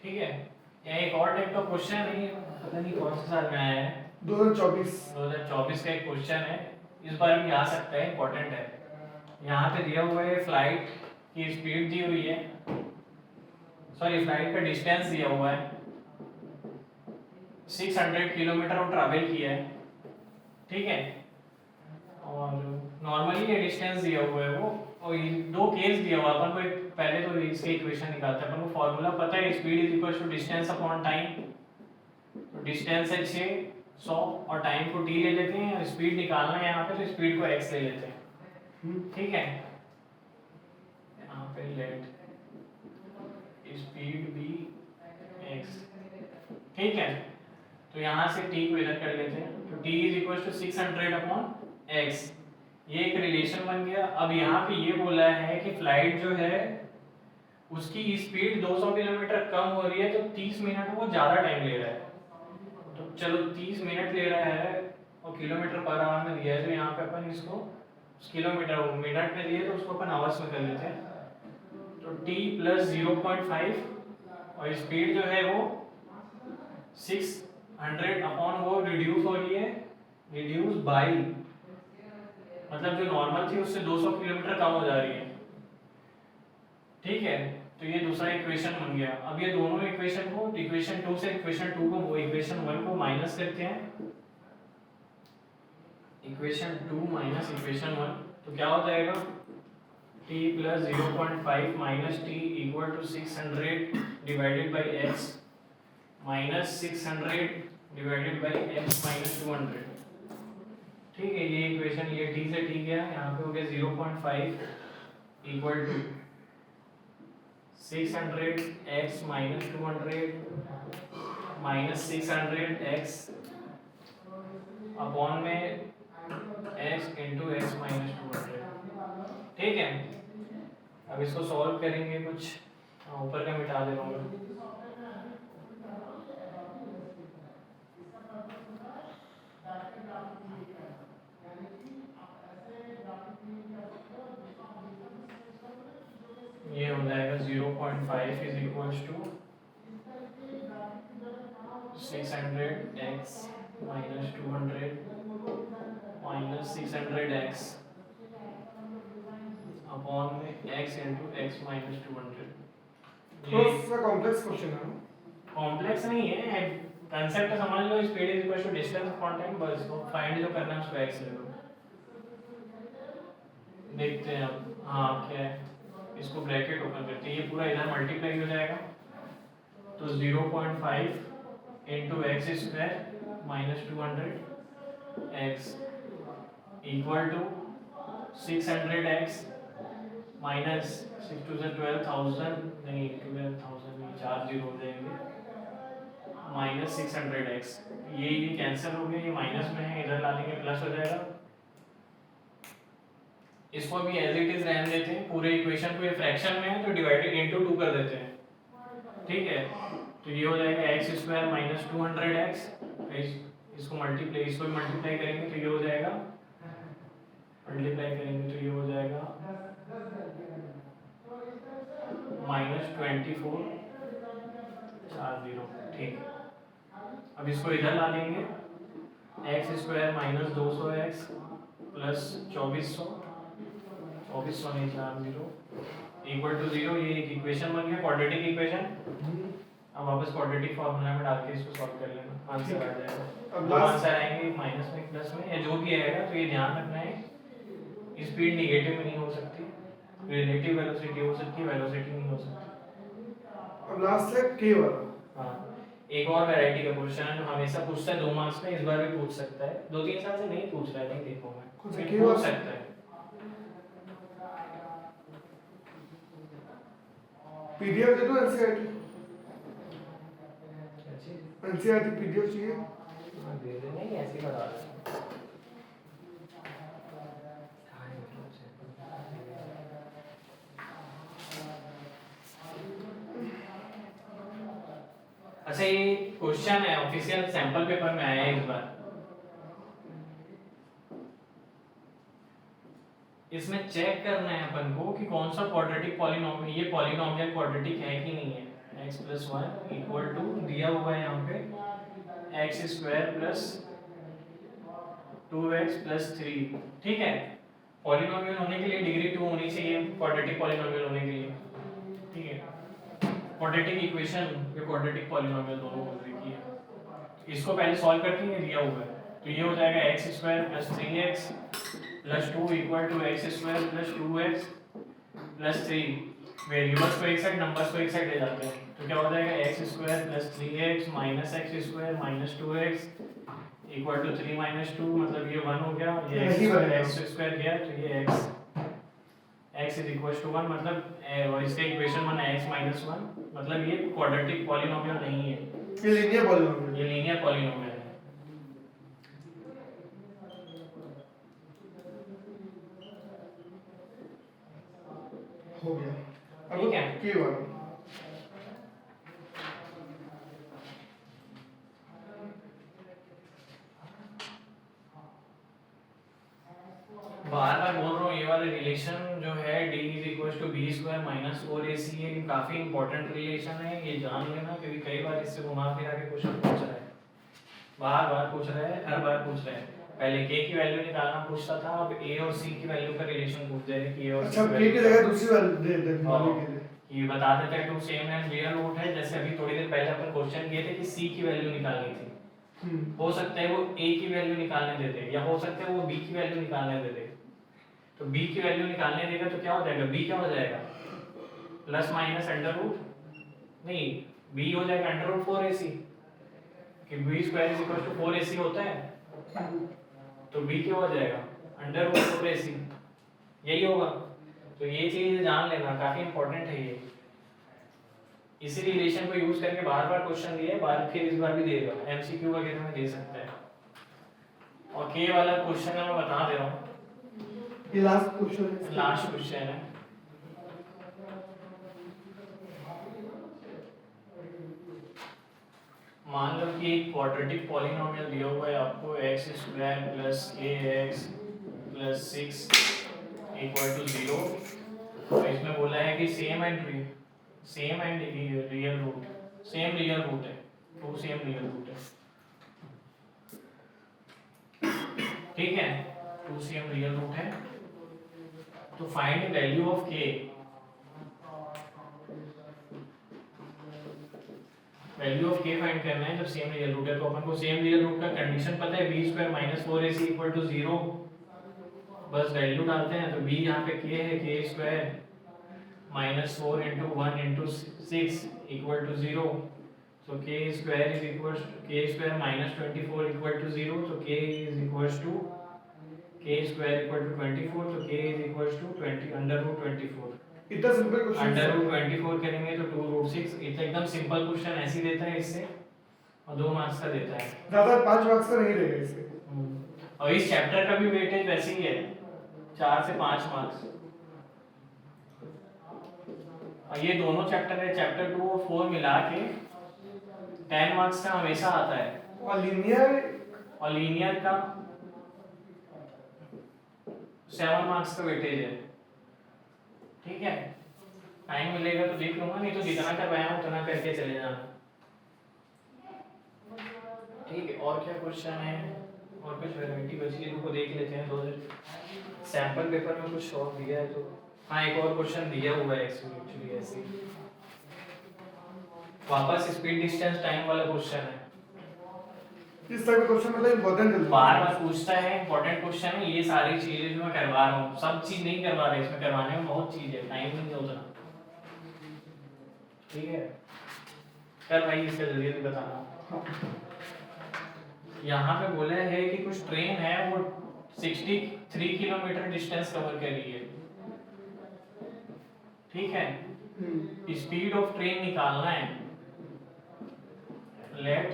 ठीक है। यहाँ एक और टाइप का क्वेश्चन है, पता नहीं कौन से साल में आया है, 2024 का एक क्वेश्चन है। इस बार भी आ सकता है, इंपॉर्टेंट है। यहाँ पे दिया हुआ है फ्लाइट की स्पीड दी हुई है, सॉरी फ्लाइट का डिस्टेंस दिया हुआ है, 600 किलोमीटर वो ट्रैवल किया है, ठीक है। और नॉर्मली ये डिस्टेंस दिया हुआ है वो, और ये दो केस दिया हुआ अपन को। एक पहले तो इसके इक्वेशन निकालते हैं अपन को, फॉर्मूला पता है, speed is equal to distance upon time. तो डिस्टेंस है 600 और टाइम को t ले लेते हैं, स्पीड निकालना है यहाँ पे तो स्पीड को x ले लेते हैं, ठीक है। यहाँ पे लेट स्पीड भी x, ठीक है। तो यहाँ से t को इधर कर लेते हैं, तो t is equal to 600 upon x, ये एक रिलेशन बन गया। अब यहाँ पे ये बोला है कि फ्लाइट जो है उसकी स्पीड 200 किलोमीटर कम हो रही है, तो 30 मिनट वो ज़्यादा टाइम ले रहा है। तो चलो 30 मिनट ले रहा है और किलोमीटर पर आवर में दिया है, तो यहाँ पे अपन इसको किलोमीटर मिनट में दिए तो उसको अपन आवर्स में कर लेते हैं। तो t प्लस 0.5 और स्पीड जो है वो 600 अपॉन वो रिड्यूस हो रही है, रिड्यूस बाई, मतलब जो नॉर्मल थी उससे 200 किलोमीटर कम हो जा रही है, ठीक है। तो ये दूसरा इक्वेशन बन गया। अब ये दोनों इक्वेशन को, इक्वेशन 2 से इक्वेशन 2 को, वो इक्वेशन 1 को माइनस करते हैं, इक्वेशन 2 माइनस इक्वेशन 1, तो क्या हो जाएगा, t plus 0.5 minus t equal to 600 divided by x minus 600 divided by x minus 200, ठीक है। ये इक्वेशन, ये t से t गया, यहाँ पे हो गया 0.5 equal to 600x minus 200 minus 600x upon में x इंटू एक्स माइनस 200, ठीक है। अब इसको सॉल्व करेंगे कुछ, ऊपर का मिटा दे रहा हूँ मैं। ये हो जाएगा 0.5 is equals to 600x minus 200 minus 600x upon में x इंटू एक्स माइनस 200। थोड़ा कॉम्प्लेक्स क्वेश्चन है। कॉम्प्लेक्स नहीं है, कंसेप्ट समझ लो, speed is equal to distance upon time, बस वो फाइंड जो करना है उसको x ले लो। देखते हैं अब, हाँ क्या है, इसको ब्रैकेट ओपन करते हैं, ये पूरा इधर मल्टीप्लाई हो जाएगा, तो 0.5 into x square minus 200 x equal to 600x minus 6 to 12,000, नहीं 12,000 नहीं, 4 जीरो हो जाएंगे, माइनस 600x, ये कैंसिल हो गया, ये माइनस में है, इधर ला देंगे प्लस हो जाएगा। इसको भी एज इट इज रहने देते हैं, पूरे इक्वेशन को, ये फ्रैक्शन में है तो डिवाइडेड इनटू 2 कर देते हैं, ठीक है। तो ये हो जाएगा एक्स स्क्वायर माइनस 200x, इसको मल्टीप्लाई, इसको भी मल्टीप्लाई करेंगे तो ये हो जाएगा, मल्टीप्लाई करेंगे तो ये हो जाएगा माइनस 24 40, ठीक। अब इसको इधर ला देंगे, x square minus 200x plus 2400 नहीं 40 इक्वल टू 0, ये एक इक्वेशन बन गया, क्वाड्रेटिक इक्वेशन। अब वापस क्वाड्रेटिक फार्मूला में डाल के इसको सॉल्व कर लेना, आंसर आ जाएगा। अब आंसर आएंगे माइनस में प्लस में, या जो भी आएगा, तो ये ध्यान रखना है, स्पीड नेगेटिव में नहीं हो सकती, रिलेटिव वेलोसिटी हो सकती है, वेलोसिटी नहीं हो सकती। अब लास्ट है के वाला। हाँ, एक और वैरायटी का क्वेश्चन है जो हमेशा पूछता है 2 मार्क्स में, इस बार भी पूछ सकता है, 2-3 साल से नहीं पूछ रहा है, नहीं देखो मैं, पूछ सकता है। पीडीएफ दे दो, एनसीईआरटी पीडीएफ चाहिए, दे दे, नहीं ऐसे ही बता दे। अच्छा, ये क्वेश्चन है, ऑफिशियल सैंपल पेपर में आया है इस बार। इसमें चेक करना है अपन को कि कौन सा क्वाड्रेटिक पॉलिनोमियल, ये पॉलिनोमियल क्वाड्रेटिक है कि नहीं है x प्लस 1 इक्वल टू दिया हुआ है यहाँ पे x square plus 2x plus 3। ठीक है, पॉलिनोमियल होने के लिए डिग्री 2 होनी चाहिए क्वाड्रेटिक पॉलिनोमियल होने के लिए। ठीक है, क्वाड्रेटिक इक्वेशन या क्वाड्रेटिक पॉलिनोमियल दोनों बोल रही है। इसको पहले सॉल्व करके ये दिया हुआ है, तो ये हो जाएगा x square plus 3x plus 2 equal to x square plus 2x plus 3। Variables को एक साइड, नंबर्स को एक साइड ले जाते हैं, तो क्या हो जाएगा x square plus 3x minus x square minus 2x equal to 3 minus 2, मतलब ये 1 हो गया, ये एक्स स्क्वायर गया, तो ये x इज इक्वल टू 1, मतलब इसका इक्वेशन बना x माइनस 1, मतलब ये क्वाड्रेटिक पॉलिनोमियल नहीं है, ये लीनियर पॉलिनोमियल, ये लीनियर पॉलिनोमियल है। हो गया। अब ठीक है। के वाला बार बार बोल रहा हूँ, ये वाला रिलेशन जो है d is equal to B square minus 4ac है, ये काफी इंपॉर्टेंट रिलेशन है, ये जान लेना, क्योंकि कई बार इससे घुमा फिरा के क्वेश्चन पूछ रहा है, बार बार पूछ रहा है, हर बार पूछ रहा है। पहले k की वैल्यू निकालना पूछता था, अब a और c की वैल्यू का रिलेशन पूछ जाएगा कि a और अच्छा c के की जगह दूसरी वैल्यू दे दे के लिए ये बता देता है two same and real root है, जैसे अभी थोड़ी देर पहले अपन क्वेश्चन किए थे कि c की वैल्यू निकालनी थी, हो सकता है वो a की वैल्यू निकालने देते, या हो सकता है वो b की वैल्यू निकालने देते। तो b की वैल्यू निकालने देगा तो क्या हो जाएगा, b क्या हो जाएगा प्लस माइनस अंडर रूट, नहीं b हो जाएगा अंडर रूट 4ac, कि b square is equal to 4ac होता है, तो b क्या हो जाएगा अंडर रूट 4ac, यही होगा। तो ये चीज जान लेना, काफी इंपॉर्टेंट है ये, इसी रिलेशन को यूज करके बार बार क्वेश्चन दिए, बार फिर इस बार भी देगा, एमसीक्यू वगैरह में दे सकता है। और के वाला क्वेश्चन मैं बता दे रहा हूँ, ये लास्ट क्वेश्चन है, लास्ट क्वेश्चन है। मान लो कि एक क्वाड्रेटिक पॉलिनोमियल दिया हुआ है आपको x square plus ax plus 6 equal to 0, तो इसमें बोला है कि same and real root, same real root है, टू सेम रियल रूट है, ठीक है, टू सेम रियल रूट है। तो find value of k, value of k find करना है जब सेम रियल रूट है। तो अपन को सेम रियल रूट का कंडीशन पता है, b square minus 4ac equal to 0, बस वैल्यू डालते हैं, तो b यहाँ पे k है, k square minus 4 into 1 into 6 equal to 0, so k square is equal k square minus 24 equal to 0, तो k is equal to k square equal to 24, तो k is equal to 20 under root 24, इतना simple question, under root 24 करेंगे तो 2 root 6, इतना एकदम simple question ऐसे ही देता है इससे, और 2 मार्क्स का देता है, ज्यादा 5 मार्क्स का नहीं देगा इसे। और इस चैप्टर का भी वेटेज वैसे ही है 4 से 5 मार्क्स, और ये दोनों चैप्टर है, चैप्टर 2 और 4 मिला के 10 मार्क्स का हमेशा आता है, और लीनियर का 7 मार्क्स का वेटेज है। ठीक है, टाइम मिलेगा तो देख लूंगा, नहीं तो जितना करवाया हूं उतना करके चले जाना। ठीक है, और क्या क्वेश्चन है, और कुछ वैरायटी बची है, इनको देख लेते हैं। 2 सैंपल पेपर में कुछ और दिया है, तो हाँ एक और क्वेश्चन दिया हुआ है एक्चुअली ऐसे, वापस स्पीड डिस्टेंस टाइम वाला क्वेश्चन है, इस टाइप का क्वेश्चन मतलब इंपॉर्टेंट है, बार बार पूछता है, इंपॉर्टेंट क्वेश्चन है। ये सारी चीजें जो मैं करवा रहा हूँ, सब चीज नहीं करवा रहे, इसमें करवाने में बहुत चीज है, टाइम नहीं है उतना। ठीक है, कर भाई इसका जल्दी से बताना। यहाँ पे बोला है कि कुछ ट्रेन है वो 63 किलोमीटर डिस्टेंस कवर कर रही है, ठीक है, स्पीड ऑफ ट्रेन निकालना है, लेट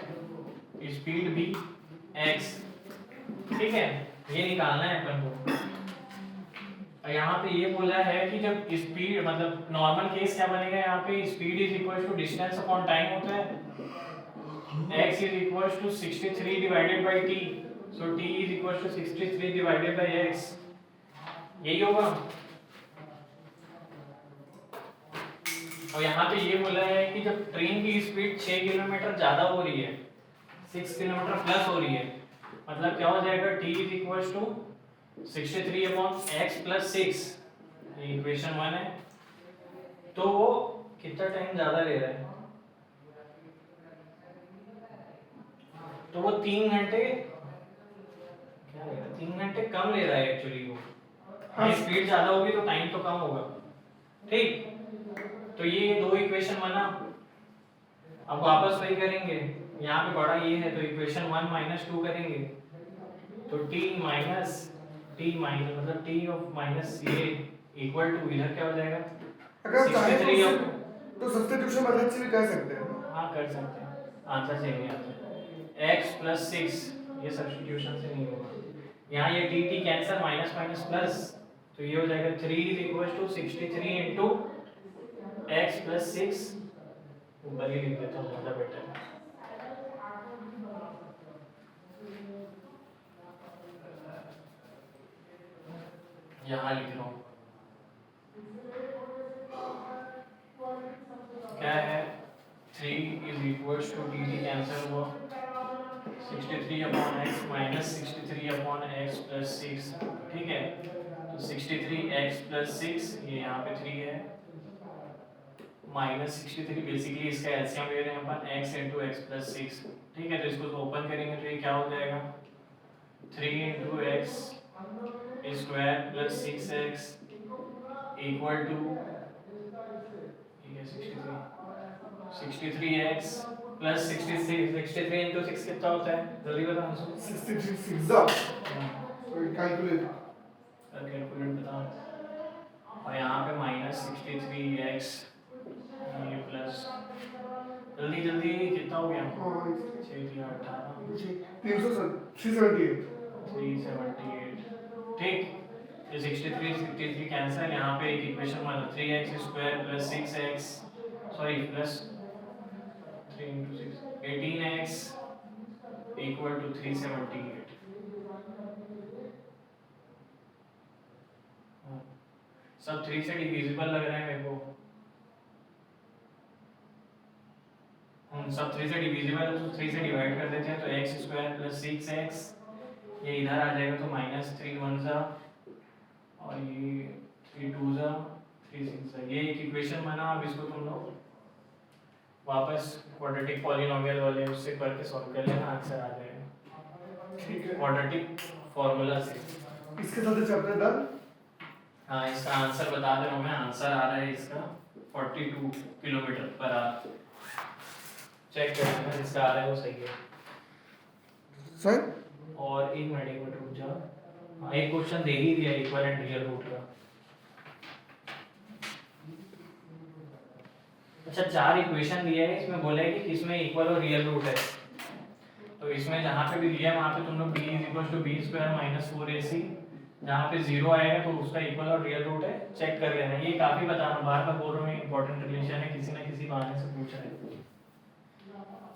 स्पीड बी x, ठीक है, ये निकालना है अपन को। और यहाँ पे ये बोला है कि जब स्पीड, मतलब नॉर्मल केस क्या बनेगा, यहाँ पे speed is equal to distance upon time होता है, x is equal to 63 divided by t, so t is equal to 63 divided by x, यही होगा। और यहाँ पे ये बोला है कि जब ट्रेन की स्पीड 6 किलोमीटर ज़्यादा हो रही है, 6 किलोमीटर प्लस हो रही है, मतलब क्या हो जाएगा, t is equal to 63 upon x plus 6, ये इक्वेशन 1 है। तो वो कितना टाइम ज़्यादा ले रहा है, तो वो 3 घंटे, क्या ले रहा है, 3 घंटे कम ले रहा है एक्चुअली वो। हाँ, स्पीड ज़्यादा होगी तो टाइम तो कम होगा, ठीक। तो ये दो इक्वेशन बना। अब वापस वही करेंगे, यहाँ पे बड़ा ये है तो इक्वेशन 1 माइनस 2 करेंगे, तो t माइनस मतलब t ऑफ माइनस ये इक्वल टू, इधर क्या हो जाएगा, अगर चाहे 63 तो सब्स्टिट्यूशन मदद से भी कर सकते हैं। हाँ कर सकते हैं, आंसर सेम ही आता है, x प्लस 6, ये सब्स्टिट्यूशन से नहीं होगा। यहाँ ये t cancel, minus minus plus, तो ये हो जाएगा 3 is equal to 63 into x plus 6, ऊपर ही लिख देता हूँ ज़्यादा बेटर है। यहाँ लिख रहा हूँ, क्या है, 3 is equal to dt cancel हुआ, 63 upon x minus 63 upon x plus 6, ठीक है। तो 63x प्लस 6, ये यहाँ पे 3 है, माइनस 63, बेसिकली इसका एलसीएम ले रहे हैं अपन, x इंटू एक्स प्लस 6, ठीक है। तो इसको ओपन करेंगे तो ये क्या हो जाएगा, 3 into x square plus 6x equal to 63x plus 63 into 6 कितना होता है, जल्दी बताओ आंसर। 63 सिक्सा कैलकुलेट कैलकुलेट बताओ, और यहाँ पे माइनस 63x ये प्लस, जल्दी जल्दी कितना हो गया, 6 3 18 378, ठीक। ये 63 कैंसिल, यहाँ पे एक इक्वेशन बना, 3x square plus 6x, sorry plus 3 into 6 18x equal to 378। सब 3 से डिविजिबल लग रहे हैं मेरे को, सब 3 से डिविजिबल है तो 3 से डिवाइड कर देते हैं, तो x स्क्वायर प्लस 6x, ये इधर आ जाएगा तो माइनस 3 1 सा, और ये 3 2 सा 3 6 सा, ये एक इक्वेशन बना। अब इसको तुम लोग वापस क्वाड्रेटिक पॉलिनोमियल वाले उससे करके सॉल्व कर लेना, आंसर आ जाएगा, ठीक है। क्वाड्रेटिक फॉर्मूला से। इसके साथ चैप्टर डन। हाँ, इसका आंसर बता दे रहा हूँ मैं, आंसर आ रहा है इसका 42 किलोमीटर पर आवर, चेक कर लेना, जिसका आ रहा है वो सही है। सही। और एक मिनट रुक जा, हाँ एक क्वेश्चन दे ही दिया इक्वल एंड रियल रूट का। अच्छा, 4 इक्वेशन दिया है, इसमें बोला है कि किसमें इक्वल और रियल रूट है, तो इसमें जहाँ पे भी दिया है वहाँ पे तुम लोग b = b² - 4ac, जहाँ पे 0 आएगा तो उसका इक्वल और रियल रूट है, चेक कर लेना। ये काफ़ी बताना, बार बार बोल रहा हूँ, इंपॉर्टेंट रिलेशन है, किसी ना किसी बहाने से पूछ रहे हैं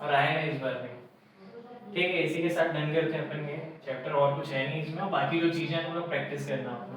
और आएगा इस बार में, ठीक है। इसी के साथ डन करते हैं अपन ये चैप्टर, और कुछ है नहीं इसमें, बाकी जो चीज़ें तुम लोग प्रैक्टिस करना अपना।